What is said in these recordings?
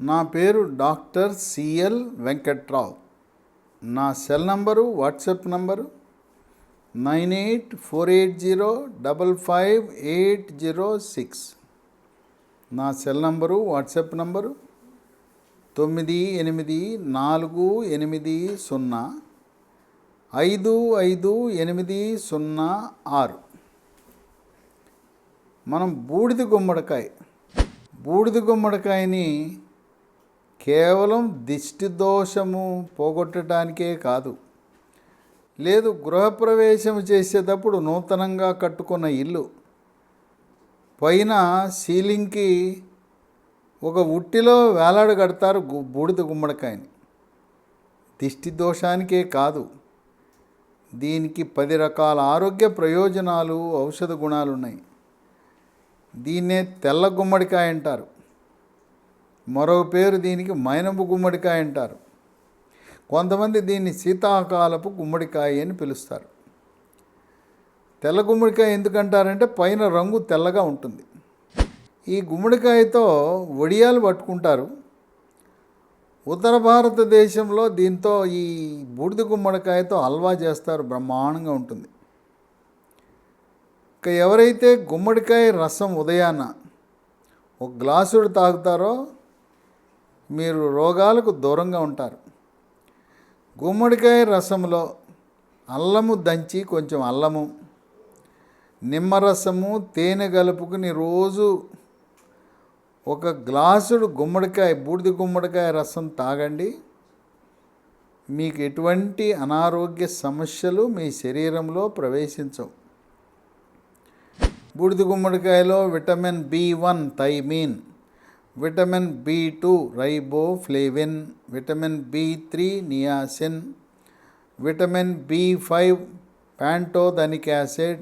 నా పేరు doctor CL Venkatrao. నా సెల్ నంబరు, వాట్సాప్ నంబరు 9848055806. నా సెల్ నంబరు, వాట్సాప్ నంబరు 9848055806. మనం బూడిద గుమ్మడికాయని కేవలం దిష్టి దోషము పోగొట్టడానికే కాదు, లేదు గృహప్రవేశం చేసేటప్పుడు నూతనంగా కట్టుకున్న ఇల్లు పైన సీలింగ్కి ఒక ఉట్టిలో వేలాడగడతారు బూడిద గుమ్మడికాయని. దిష్టి దోషానికే కాదు, దీనికి 10 రకాల ఆరోగ్య ప్రయోజనాలు, ఔషధ గుణాలు ఉన్నాయి. దీన్నే తెల్ల గుమ్మడికాయ అంటారు. మరో పేరు దీనికి మైనపు గుమ్మడికాయ అంటారు. కొంతమంది దీన్ని శీతాకాలపు గుమ్మడికాయ అని పిలుస్తారు. తెల్ల గుమ్మడికాయ ఎందుకంటారంటే పైన రంగు తెల్లగా ఉంటుంది. ఈ గుమ్మడికాయతో వడియాలు పట్టుకుంటారు. ఉత్తర భారతదేశంలో దీంతో ఈ బూడిద గుమ్మడికాయతో హల్వా చేస్తారు, బ్రహ్మాండంగా ఉంటుంది. ఇక ఎవరైతే గుమ్మడికాయ రసం ఉదయాన్న ఒక గ్లాసుడు తాగుతారో మీరు రోగాలకు దూరంగా ఉంటారు. గుమ్మడికాయ రసంలో అల్లము దంచి, కొంచెం అల్లము, నిమ్మరసము, తేనె కలుపుకుని రోజు ఒక గ్లాసుడు బూడిద గుమ్మడికాయ రసం తాగండి. మీకు ఎటువంటి అనారోగ్య సమస్యలు మీ శరీరంలో ప్రవేశించవు. బూడిద గుమ్మడికాయలో vitamin B1 thiamine, vitamin B2 riboflavin, vitamin B3 niacin, vitamin B5 pantothenic acid,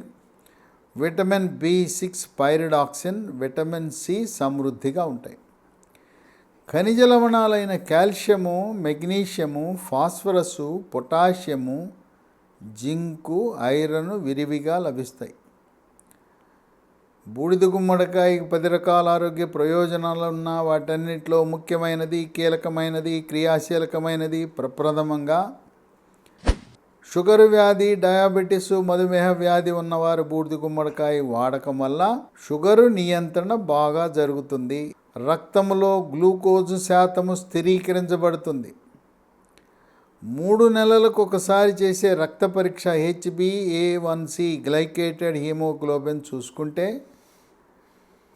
vitamin B6 pyridoxine, vitamin C సమృద్ధిగా ఉంటాయి. ఖనిజ లవణాలైన calcium, magnesium, phosphorus, potassium, zinc, iron విరివిగా లభిస్తాయి. బూడిద గుమ్మడికాయకి 10 రకాల ఆరోగ్య ప్రయోజనాలు ఉన్న వాటన్నిటిలో ముఖ్యమైనది, కీలకమైనది, క్రియాశీలకమైనది ప్రప్రథమంగా షుగర్ వ్యాధి, డయాబెటీసు, మధుమేహ వ్యాధి ఉన్నవారు బూడిద గుమ్మడికాయ వాడకం వల్ల షుగరు నియంత్రణ బాగా జరుగుతుంది. రక్తంలో గ్లూకోజు శాతము స్థిరీకరించబడుతుంది. 3 నెలలకు ఒకసారి చేసే రక్త పరీక్ష HbA1c గ్లైకేటెడ్ హీమోగ్లోబిన్ చూసుకుంటే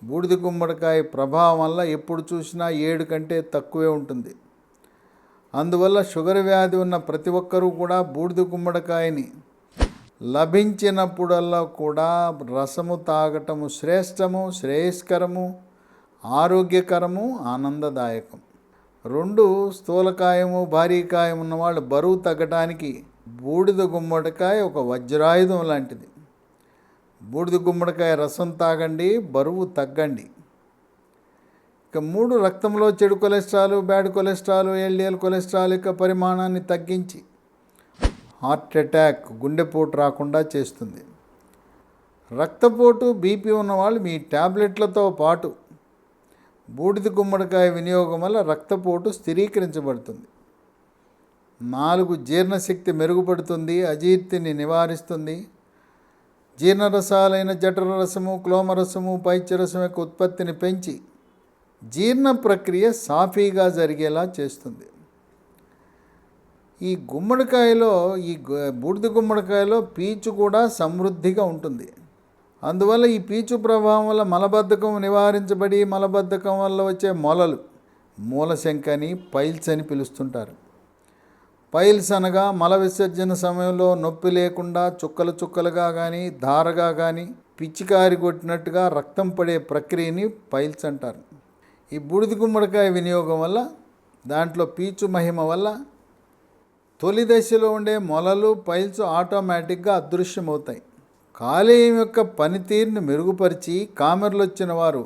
బూడిద గుమ్మడికాయ ప్రభావం వల్ల ఎప్పుడు చూసినా 7 కంటే తక్కువే ఉంటుంది. అందువల్ల షుగర్ వ్యాధి ఉన్న ప్రతి ఒక్కరూ కూడా బూడిద గుమ్మడికాయని లభించినప్పుడల్లా కూడా రసము తాగటము శ్రేష్టము, శ్రేయస్కరము, ఆరోగ్యకరము, ఆనందదాయకం. 2 స్థూలకాయము, భారీకాయం ఉన్నవాళ్ళు బరువు తగ్గడానికి బూడిద గుమ్మడికాయ ఒక వజ్రాయుధం లాంటిది. బూడిద గుమ్మడికాయ రసం తాగండి, బరువు తగ్గండి. ఇక 3 రక్తంలో చెడు cholesterol, bad cholesterol, LDL cholesterol యొక్క పరిమాణాన్ని తగ్గించి హార్ట్ అటాక్, గుండెపోటు రాకుండా చేస్తుంది. రక్తపోటు, BP ఉన్నవాళ్ళు మీ ట్యాబ్లెట్లతో పాటు బూడిద గుమ్మడికాయ వినియోగం వల్ల రక్తపోటు స్థిరీకరించబడుతుంది. 4 జీర్ణశక్తి మెరుగుపడుతుంది, అజీర్తిని నివారిస్తుంది. జీర్ణరసాలైన జఠరరసము, క్లోమరసము, పైత్యరసం యొక్క ఉత్పత్తిని పెంచి జీర్ణ ప్రక్రియ సాఫీగా జరిగేలా చేస్తుంది. ఈ బూడిద గుమ్మడికాయలో పీచు కూడా సమృద్ధిగా ఉంటుంది. అందువల్ల ఈ పీచు ప్రభావం వల్ల మలబద్ధకం నివారించబడి మలబద్ధకం వల్ల వచ్చే మొలలు, మూలశంక అని, పైల్స్ అని పిలుస్తుంటారు. పైల్స్ అనగా మల విసర్జన సమయంలో నొప్పి లేకుండా చుక్కలు చుక్కలుగా కానీ, ధారగా కానీ, పిచ్చికారి కొట్టినట్టుగా రక్తం పడే ప్రక్రియని పైల్స్ అంటారు. ఈ బూడిద గుమ్మడికాయ వినియోగం వల్ల, దాంట్లో పీచు మహిమ వల్ల తొలి దశలో ఉండే మొలలు, పైల్స్ ఆటోమేటిక్గా అదృశ్యమవుతాయి. కాలేయం యొక్క పనితీరుని మెరుగుపరిచి కామెర్లు వచ్చిన వారు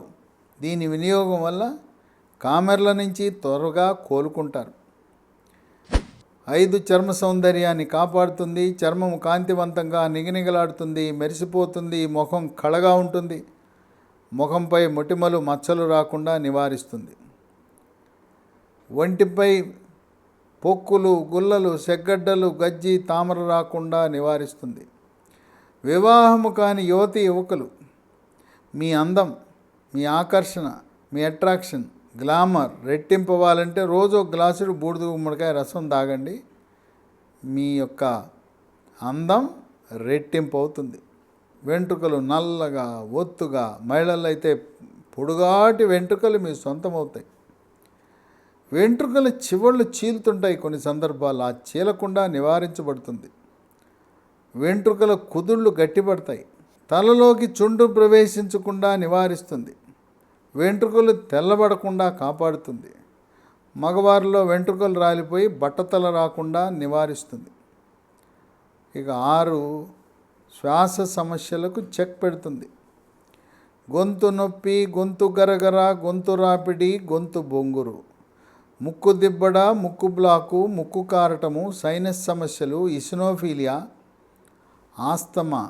దీని వినియోగం వల్ల కామెర్ల నుంచి త్వరగా కోలుకుంటారు. 5 చర్మ సౌందర్యాన్ని కాపాడుతుంది. చర్మం కాంతివంతంగా నిగనిగలాడుతుంది, మెరిసిపోతుంది. ముఖం కళగా ఉంటుంది. ముఖంపై మొటిమలు, మచ్చలు రాకుండా నివారిస్తుంది. ఒంటిపై పొక్కులు, గుల్లలు, సెగ్గడ్డలు, గజ్జి, తామర రాకుండా నివారిస్తుంది. వివాహము కాని యువతి యువకులు మీ అందం, మీ ఆకర్షణ, మీ అట్రాక్షన్, గ్లామర్ రెట్టింపవ్వాలంటే రోజు ఒక గ్లాసుడు బూడిద గుమ్మడికాయ రసం తాగండి. మీ యొక్క అందం రెట్టింపు అవుతుంది. వెంట్రుకలు నల్లగా, ఒత్తుగా, మహిళల్లో అయితే పొడుగాటి వెంట్రుకలు మీ సొంతం అవుతాయి. వెంట్రుకలు చివళ్ళు చీలుతుంటాయి కొన్ని సందర్భాలు, ఆ చీలకుండా నివారించబడుతుంది. వెంట్రుకల కుదుళ్ళు గట్టిపడతాయి. తలలోకి చుండ్రు ప్రవేశించకుండా నివారిస్తుంది. వెంట్రుకలు తెల్లబడకుండా కాపాడుతుంది. మగవారిలో వెంట్రుకలు రాలిపోయి బట్టతల రాకుండా నివారిస్తుంది. ఇక 6 శ్వాస సమస్యలకు చెక్ పెడుతుంది. గొంతు నొప్పి, గొంతు గరగర, గొంతు రాపిడి, గొంతు బొంగురు, ముక్కు దిబ్బడ, ముక్కు బ్లాకు, ముక్కు కారటము, సైనస్ సమస్యలు, ఇసినోఫీలియా, ఆస్తమా,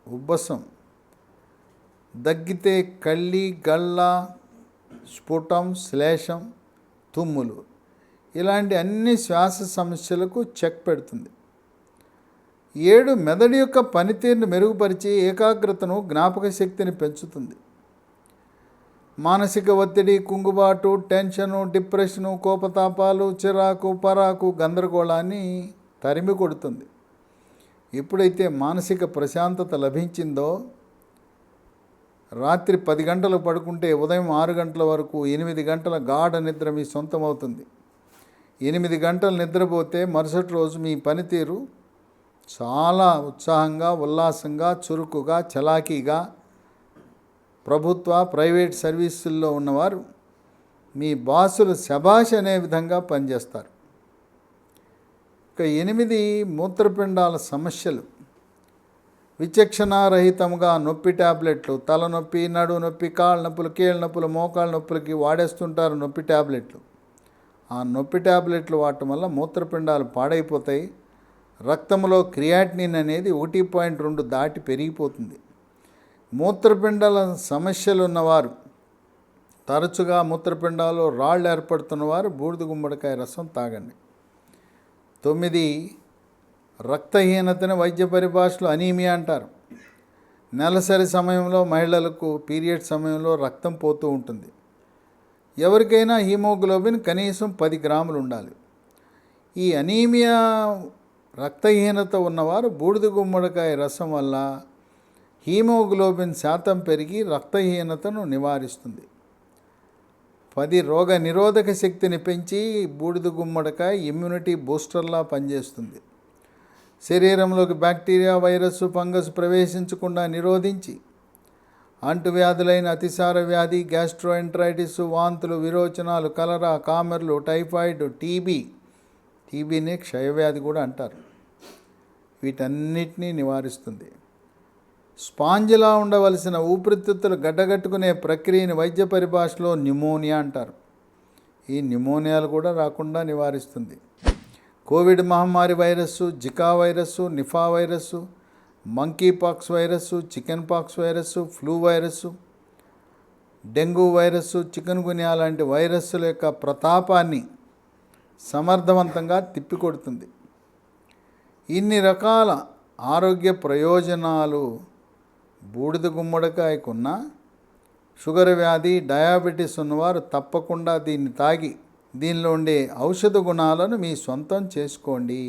ఉబ్బసం, దగ్గితే కళ్ళి, గళ్ళ, స్ఫుటం, శ్లేషం, తుమ్ములు, ఇలాంటి అన్ని శ్వాస సమస్యలకు చెక్ పెడుతుంది. 7 మెదడు యొక్క పనితీరును మెరుగుపరిచి ఏకాగ్రతను, జ్ఞాపక శక్తిని పెంచుతుంది. మానసిక ఒత్తిడి, కుంగుబాటు, టెన్షను, డిప్రెషను, కోపతాపాలు, చిరాకు, పరాకు, గందరగోళాన్ని తరిమి కొడుతుంది. ఎప్పుడైతే మానసిక ప్రశాంతత లభించిందో, రాత్రి 10 గంటలు పడుకుంటే ఉదయం 6 గంటల వరకు 8 గంటల గాఢ నిద్ర మీ సొంతం అవుతుంది. 8 గంటలు నిద్రపోతే మరుసటి రోజు మీ పనితీరు చాలా ఉత్సాహంగా, ఉల్లాసంగా, చురుకుగా, చలాకీగా, ప్రభుత్వ, ప్రైవేట్ సర్వీసుల్లో ఉన్నవారు మీ బాసులు శభాష్ అనే విధంగా పనిచేస్తారు. ఇక 8 మూత్రపిండాల సమస్యలు. విచక్షణారహితంగా నొప్పి ట్యాబ్లెట్లు, తలనొప్పి, నడు నొప్పి, కాళ్ళ నొప్పులు, కీళ్ళ నొప్పులు, మోకాళ్ళ నొప్పులకి వాడేస్తుంటారు నొప్పి ట్యాబ్లెట్లు. ఆ నొప్పి ట్యాబ్లెట్లు వాడటం వల్ల మూత్రపిండాలు పాడైపోతాయి. రక్తంలో క్రియాటినిన్ అనేది 1.2 దాటి పెరిగిపోతుంది. మూత్రపిండాల సమస్యలు ఉన్నవారు, తరచుగా మూత్రపిండాల్లో రాళ్ళు ఏర్పడుతున్నవారు బూడిద గుమ్మడికాయ రసం తాగండి. 9 రక్తహీనతని వైద్య పరిభాషలో అనీమియా అంటారు. నెలసరి సమయంలో మహిళలకు పీరియడ్ సమయంలో రక్తం పోతూ ఉంటుంది. ఎవరికైనా హీమోగ్లోబిన్ కనీసం 10 గ్రాములు ఉండాలి. ఈ అనీమియా, రక్తహీనత ఉన్నవారు బూడిద గుమ్మడికాయ రసం వల్ల హీమోగ్లోబిన్ శాతం పెరిగి రక్తహీనతను నివారిస్తుంది. 10 రోగ నిరోధక శక్తిని పెంచి బూడిద గుమ్మడికాయ ఇమ్యూనిటీ బూస్టర్లా పనిచేస్తుంది. శరీరంలోకి బ్యాక్టీరియా, వైరస్, ఫంగస్ ప్రవేశించకుండా నిరోధించి అంటువ్యాధులైన అతిసార వ్యాధి, గ్యాస్ట్రోఎంట్రైటిస్, వాంతులు, విరోచనాలు, కలరా, కామెర్లు, టైఫాయిడ్, టీబీని క్షయవ్యాధి కూడా అంటారు, వీటన్నిటినీ నివారిస్తుంది. స్పాంజిలా ఉండవలసిన ఊపిరితిత్తులు గడ్డగట్టుకునే ప్రక్రియని వైద్య పరిభాషలో న్యూమోనియా అంటారు. ఈ న్యూమోనియాలు కూడా రాకుండా నివారిస్తుంది. కోవిడ్ మహమ్మారి virus, Zika virus, Nipah virus, monkeypox virus, chickenpox virus, flu virus, dengue virus, chikungunya లాంటి వైరస్సుల యొక్క ప్రతాపాన్ని సమర్థవంతంగా తిప్పికొడుతుంది. ఇన్ని రకాల ఆరోగ్య ప్రయోజనాలు బూడిద గుమ్మడికాయకున్న షుగర్ వ్యాధి, డయాబెటీస్ ఉన్నవారు తప్పకుండా దీన్ని తాగి దీనిలో ఉండే ఔషధ గుణాలను మీ సొంతం చేసుకోండి.